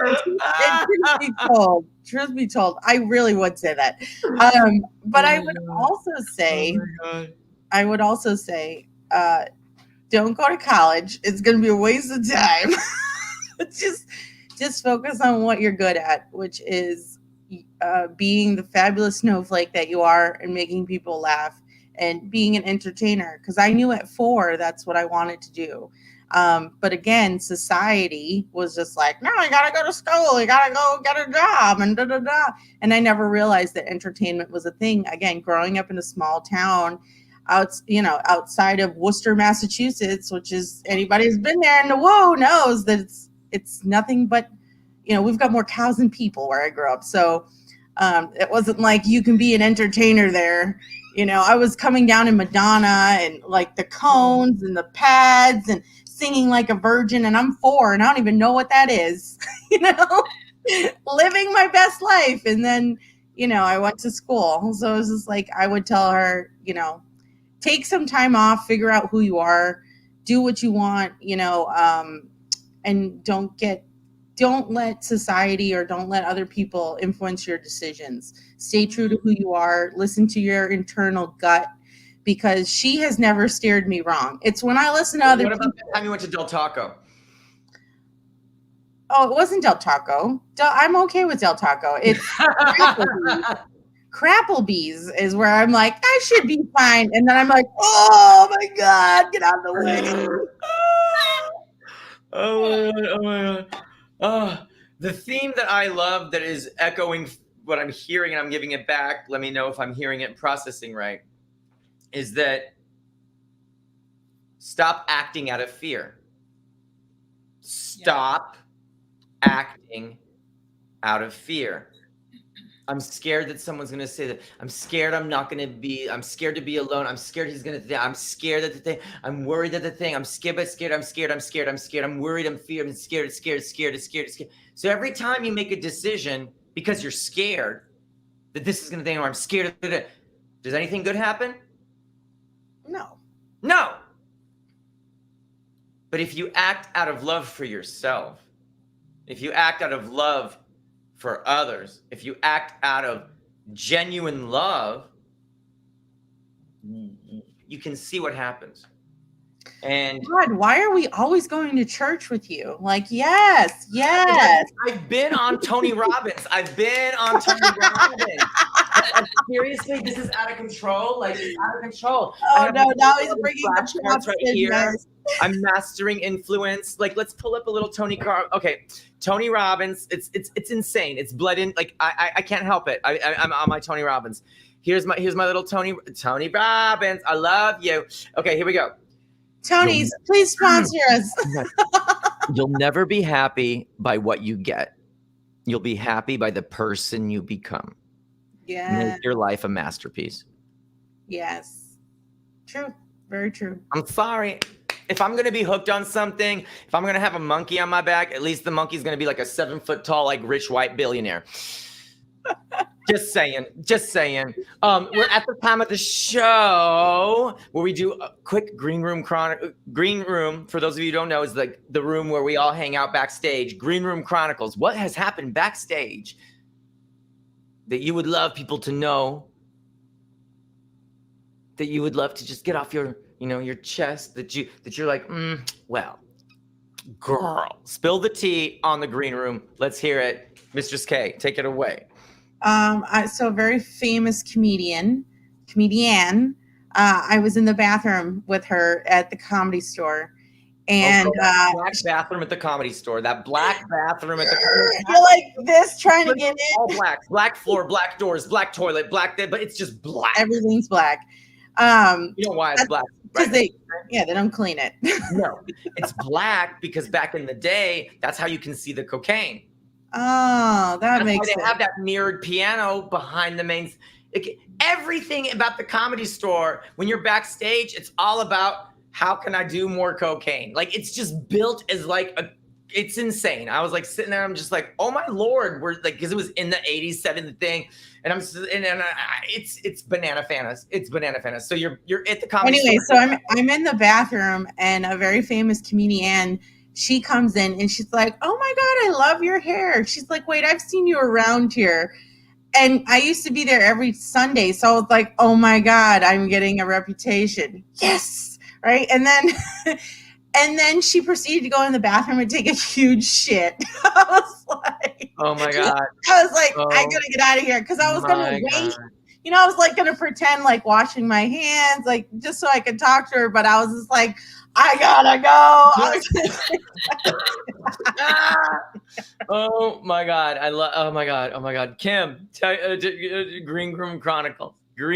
C: truth be told, I really would say that. But I would also say, don't go to college. It's going to be a waste of time. just focus on what you're good at, which is being the fabulous snowflake that you are and making people laugh and being an entertainer. Because I knew at 4 that's what I wanted to do. But again, society was just like, no, you gotta go to school, you gotta go get a job, and da da da. And I never realized that entertainment was a thing. Again, growing up in a small town, outside of Worcester, Massachusetts, which is, anybody who's been there in the knows that it's nothing but, we've got more cows than people where I grew up. So it wasn't like you can be an entertainer there. I was coming down in Madonna and like the cones and the pads and singing like a virgin, and I'm 4 and I don't even know what that is, living my best life. And then, I went to school. So it was just like, I would tell her, take some time off, figure out who you are, do what you want, and don't let society or don't let other people influence your decisions. Stay true to who you are. Listen to your internal gut, because she has never steered me wrong. It's when I listen to other people.
A: What about the time you went to Del Taco?
C: Oh, it wasn't Del Taco. I'm okay with Del Taco. It's Crapplebee's is where I'm like, I should be fine. And then I'm like, oh my God, get out of the way.
A: Oh my God. The theme that I love that is echoing what I'm hearing, and I'm giving it back, let me know if I'm hearing it and processing right, is that stop acting out of fear. Stop acting out of fear. I'm scared that someone's going to say that. I'm scared I'm scared to be alone. I'm scared he's going to, I'm scared that the thing, I'm worried that the thing, I'm scared, I'm worried, I'm feared, I'm scared. So every time you make a decision because you're scared that this is going to think, or I'm scared of it, does anything good happen?
C: No.
A: No. But if you act out of love for yourself, if you act out of love for others, if you act out of genuine love, you can see what happens. And
C: God, why are we always going to church with you? Like, yes.
A: I've been on Tony Robbins. Seriously, this is out of control. Like, it's out of control.
C: Oh no, now he's bringing the
A: flashcards right
C: in,
A: here.
C: guys.
A: I'm mastering influence. Like, let's pull up a little Okay, Tony Robbins. It's insane. It's bled in. Like, I can't help it. I'm on my Tony Robbins. Here's my little Tony Robbins. I love you. Okay, here we go.
C: Tony's, please sponsor us.
A: You'll never be happy by what you get. You'll be happy by the person you become.
C: Yeah.
A: Make your life a masterpiece.
C: Yes. True. Very true.
A: I'm sorry. If I'm going to be hooked on something, if I'm going to have a monkey on my back, at least the monkey's going to be like a 7 foot tall, like rich white billionaire. Just saying. We're at the time of the show where we do a quick green room. Green room, for those of you who don't know, is the room where we all hang out backstage. Green Room Chronicles. What has happened backstage that you would love people to know, that you would love to just get off your chest, that you're like, well, girl, spill the tea on the green room. Let's hear it. Mistress K, take it away.
C: So a very famous comedian. I was in the bathroom with her at the Comedy Store, and
A: black bathroom at the Comedy Store. That black bathroom at the Comedy Store.
C: You're like this trying to get in.
A: All black floor, black doors, black toilet, black bed, but it's just black.
C: Everything's black.
A: You know why it's black?
C: Because they don't clean it.
A: No, it's black because back in the day, that's how you can see the cocaine.
C: Oh, that makes sense.
A: They have that mirrored piano behind the main. Everything about the Comedy Store, when you're backstage, it's all about how can I do more cocaine? Like, it's just built as it's insane. I was like sitting there, I'm just like, oh my Lord, we're like, because it was in the 80s, 70s thing, and it's banana fanas. It's banana fanas. So you're at the Comedy Store.
C: So I'm in the bathroom, and a very famous comedian, she comes in and she's like, oh my God, I love your hair. She's like, wait, I've seen you around here. And I used to be there every Sunday. So I was like, oh my God, I'm getting a reputation. Yes. Right. And then she proceeded to go in the bathroom and take a huge shit. I was like,
A: oh my God.
C: I was like, I gotta get out of here. Cause I was going to wait. I was like going to pretend like washing my hands, like just so I could talk to her. But I was just like, I gotta go.
A: Oh my God. Oh my God. Kim, Green Room Chronicles. Yeah,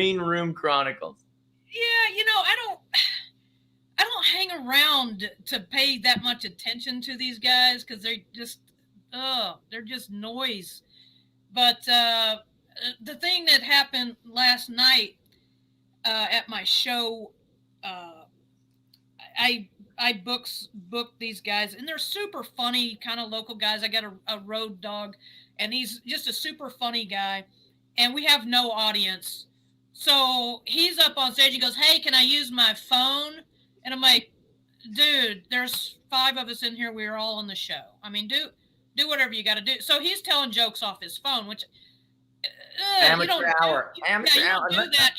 B: I don't hang around to pay that much attention to these guys because they're just noise. But the thing that happened last night at my show, I booked these guys, and they're super funny, kind of local guys. I got a road dog, and he's just a super funny guy, and we have no audience. So he's up on stage. He goes, hey, can I use my phone? And I'm like, dude, there's 5 of us in here. We're all on the show. I mean, do whatever you got to do. So he's telling jokes off his phone, which
A: amateur hour.
B: You don't do that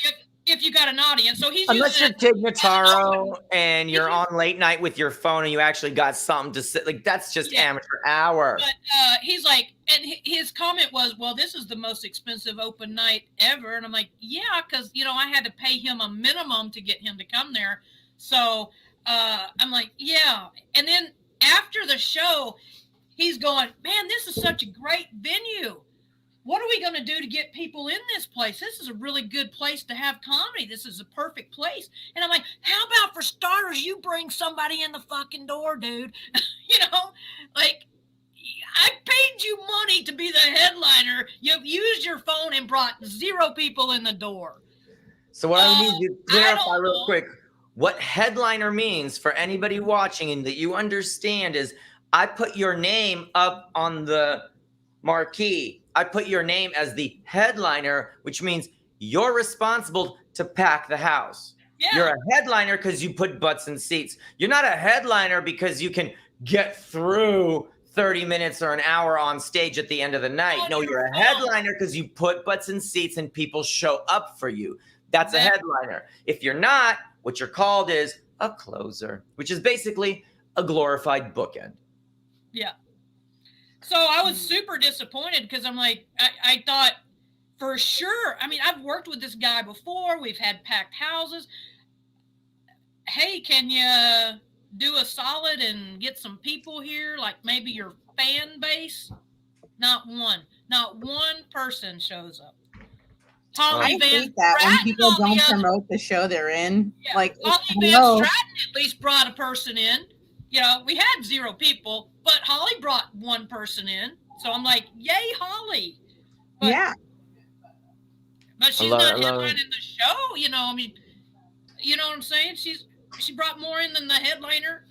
B: if you got an audience. So he's
A: unless you're Tig Notaro and you're on late night with your phone and you actually got something to say, like that's just amateur hour.
B: But he's like, and his comment was, well, this is the most expensive open night ever. And I'm like, yeah, because I had to pay him a minimum to get him to come there. So I'm like, yeah. And then after the show, he's going, man, this is such a great venue. what are we going to do to get people in this place? This is a really good place to have comedy. This is a perfect place. And I'm like, how about for starters, you bring somebody in the fucking door, dude? Like, I paid you money to be the headliner. You've used your phone and brought 0 people in the door.
A: So what I need you to clarify real quick, what headliner means for anybody watching and that you understand is I put your name up on the marquee. I put your name as the headliner, which means you're responsible to pack the house.
B: Yeah.
A: You're a headliner because you put butts in seats. You're not a headliner because you can get through 30 minutes or an hour on stage at the end of the night. No, you're a headliner because you put butts in seats and people show up for you. That's a headliner. If you're not, what you're called is a closer, which is basically a glorified bookend.
B: Yeah. So I was super disappointed because I'm like, I thought for sure. I mean, I've worked with this guy before. We've had packed houses. Hey, can you do a solid and get some people here? Like maybe your fan base? Not one person shows up.
C: I hate that when people don't promote the show they're in.
B: Yeah.
C: Like,
B: Holly Van Stratton at least brought a person in. We had 0 people, but Holly brought 1 person in. So I'm like, yay, Holly. But,
C: yeah.
B: But she's not headlining the show. I mean, you know what I'm saying? She brought more in than the headliner.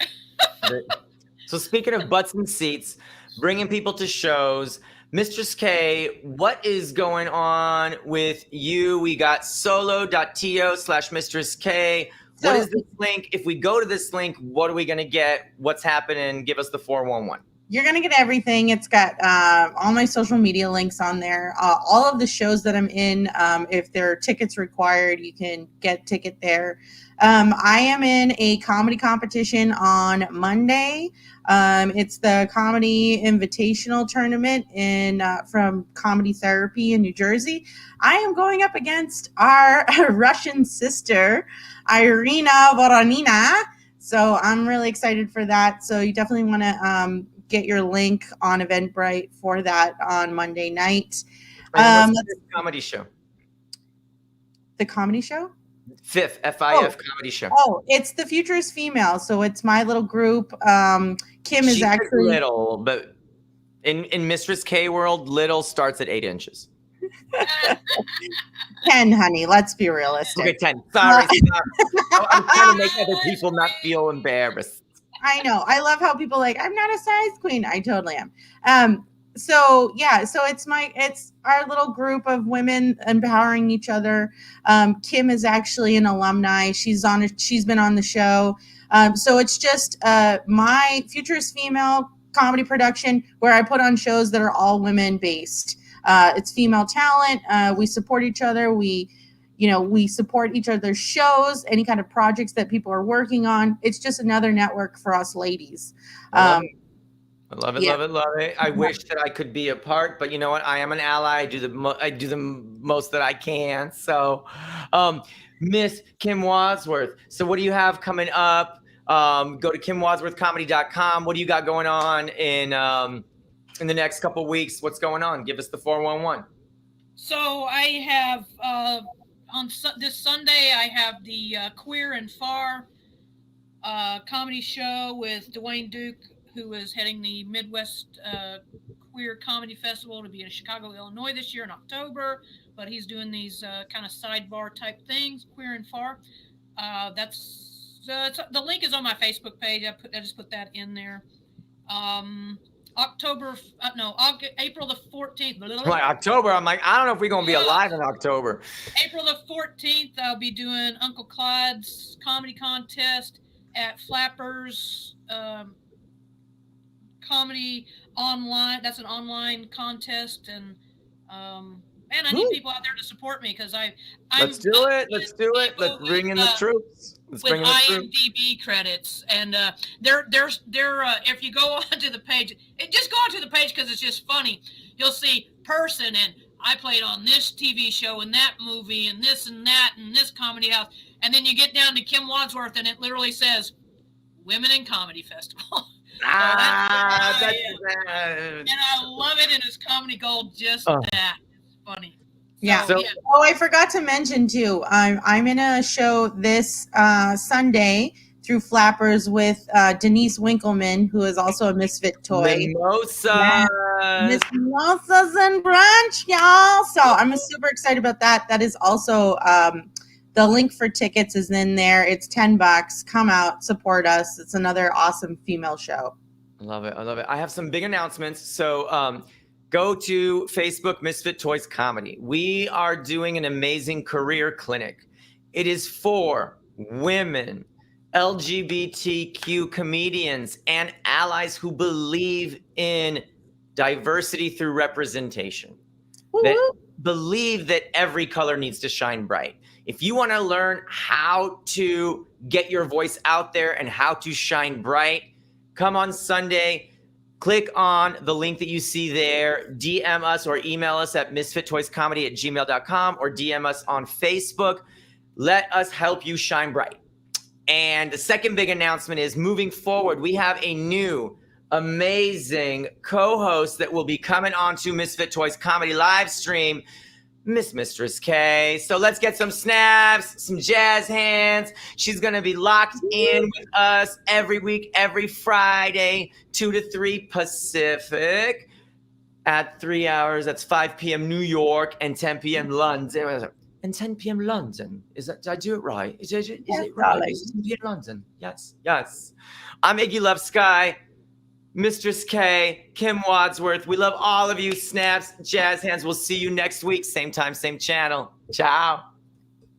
A: So speaking of butts and seats, bringing people to shows, Mistress K, what is going on with you? We got solo.to/Mistress K. What is this link? If we go to this link, what are we going to get? What's happening? Give us the 411.
C: You're going to get everything. It's got all my social media links on there. All of the shows that I'm in, if there are tickets required, you can get a ticket there. I am in a comedy competition on Monday. It's the Comedy Invitational Tournament from Comedy Therapy in New Jersey. I am going up against our Russian sister, Irina Voronina. So I'm really excited for that. So you definitely want to get your link on Eventbrite for that on Monday night.
A: What's the comedy show?
C: The comedy show?
A: FIF, F-I-F comedy show.
C: Oh, it's The Future is Female. So it's my little group. Kim is actually
A: little, but in Mistress K world, little starts at 8 inches.
C: 10, honey. Let's be realistic.
A: Okay, 10. Sorry. I'm trying to make other people not feel embarrassed.
C: I know. I love how people I'm not a size queen. I totally am. So it's our little group of women empowering each other. Kim is actually an alumni. She's been on the show. So it's just my Future is Female comedy production where I put on shows that are all women based. It's female talent. We support each other. We support each other's shows, any kind of projects that people are working on. It's just another network for us ladies.
A: I love it, love it. I wish that I could be a part, but you know what? I am an ally. I do the most that I can. So, Miss Kim Wadsworth. So what do you have coming up? Go to KimWadsworthComedy.com. What do you got going on in the next couple of weeks? What's going on? Give us the 411.
B: So I have on this Sunday, I have the Queer and Far comedy show with Dwayne Duke, who is heading the Midwest Queer Comedy Festival to be in Chicago, Illinois this year in October. But he's doing these kind of sidebar type things, Queer and Far. The link is on my Facebook page. I just put that in there. April the 14th.
A: October. I'm like, I don't know if we're going to be alive in October.
B: April the 14th, I'll be doing Uncle Clyde's comedy contest at Flappers Comedy Online. That's an online contest. And man, I need people out there to support me because
A: Let's do it. Let's bring in the troops.
B: With IMDb credits, and they're if you go onto the page, just go onto the page because it's just funny. You'll see person, and I played on this TV show and that movie and this and that and this comedy house, and then you get down to Kim Wadsworth, and it literally says Women in Comedy Festival.
A: That's
B: and I love it in his comedy gold, just that. funny.
C: Yeah.
A: So-
C: Oh, I forgot to mention too. I'm in a show this Sunday through Flappers with Denise Winkleman, who is also a Misfit toy.
A: Mimosas.
C: Miss Mimosas and brunch, y'all. So I'm super excited about that. That is also the link for tickets is in there. It's $10. Come out, support us. It's another awesome female show.
A: I love it. I love it. I have some big announcements. So go to Facebook Misfit Toys Comedy. We are doing an amazing career clinic. It is for women, LGBTQ comedians, and allies who believe in diversity through representation. That believe that every color needs to shine bright. If you want to learn how to get your voice out there and how to shine bright, come on Sunday, click on the link that you see there, DM us or email us at misfittoyscomedy@gmail.com or DM us on Facebook. Let us help you shine bright. And the second big announcement is moving forward, we have a new amazing co-host that will be coming on to Misfit Toys Comedy live stream, Mistress K. So let's get some snaps, some jazz hands. She's going to be locked in with us every week, every Friday, 2 to 3 Pacific at 3 hours. That's 5 p.m. New York and 10 p.m. London. And 10 p.m. London. Did I do it right? Is it right?
C: darling.
A: Is it 10 p.m. London? Yes, yes. I'm Iggy Love Sky. Mistress K, Kim Wadsworth. We love all of you. Snaps, jazz hands. We'll see you next week. Same time, same channel. Ciao.